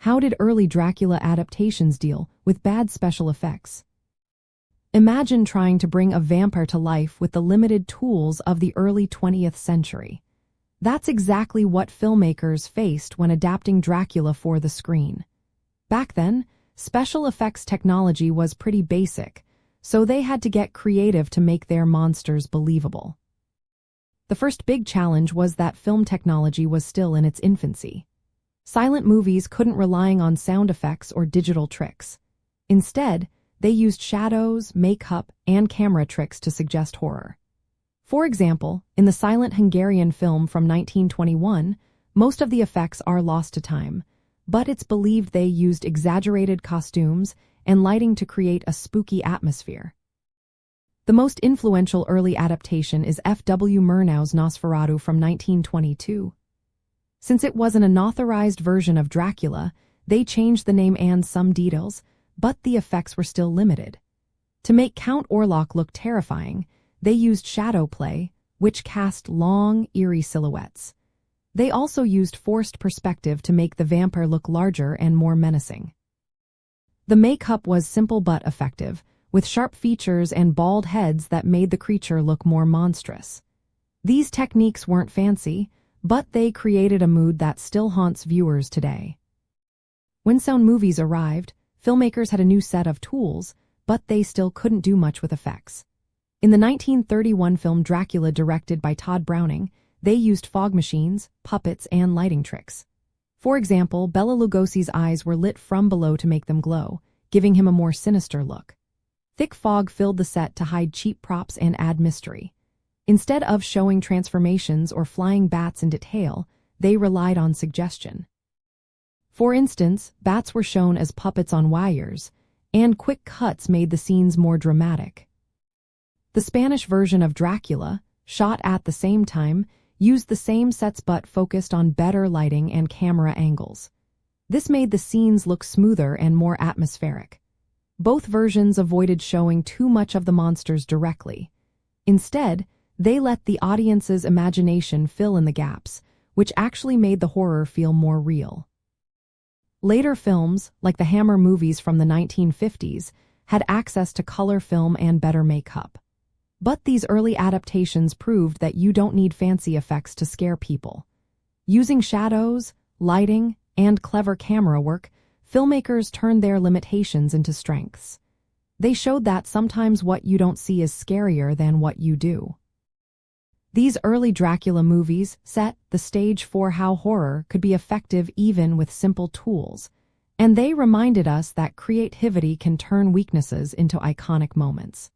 How did early Dracula adaptations deal with bad special effects? Imagine trying to bring a vampire to life with the limited tools of the early 20th century. That's exactly what filmmakers faced when adapting Dracula for the screen. Back then, special effects technology was pretty basic, so they had to get creative to make their monsters believable. The first big challenge was that film technology was still in its infancy. Silent movies couldn't rely on sound effects or digital tricks. Instead, they used shadows, makeup, and camera tricks to suggest horror. For example, in the silent Hungarian film from 1921, most of the effects are lost to time, but it's believed they used exaggerated costumes and lighting to create a spooky atmosphere. The most influential early adaptation is F.W. Murnau's Nosferatu from 1922. Since it was an unauthorized version of Dracula, they changed the name and some details, but the effects were still limited. To make Count Orlok look terrifying, they used shadow play, which cast long, eerie silhouettes. They also used forced perspective to make the vampire look larger and more menacing. The makeup was simple but effective, with sharp features and bald heads that made the creature look more monstrous. These techniques weren't fancy, but they created a mood that still haunts viewers today. When sound movies arrived, filmmakers had a new set of tools, but they still couldn't do much with effects. In the 1931 film Dracula, directed by Todd Browning, they used fog machines, puppets, and lighting tricks. For example, Bela Lugosi's eyes were lit from below to make them glow, giving him a more sinister look. Thick fog filled the set to hide cheap props and add mystery. Instead of showing transformations or flying bats in detail, they relied on suggestion. For instance, bats were shown as puppets on wires, and quick cuts made the scenes more dramatic. The Spanish version of Dracula, shot at the same time, used the same sets but focused on better lighting and camera angles. This made the scenes look smoother and more atmospheric. Both versions avoided showing too much of the monsters directly. Instead, they let the audience's imagination fill in the gaps, which actually made the horror feel more real. Later films, like the Hammer movies from the 1950s, had access to color film and better makeup. But these early adaptations proved that you don't need fancy effects to scare people. Using shadows, lighting, and clever camera work, filmmakers turned their limitations into strengths. They showed that sometimes what you don't see is scarier than what you do. These early Dracula movies set the stage for how horror could be effective even with simple tools, and they reminded us that creativity can turn weaknesses into iconic moments.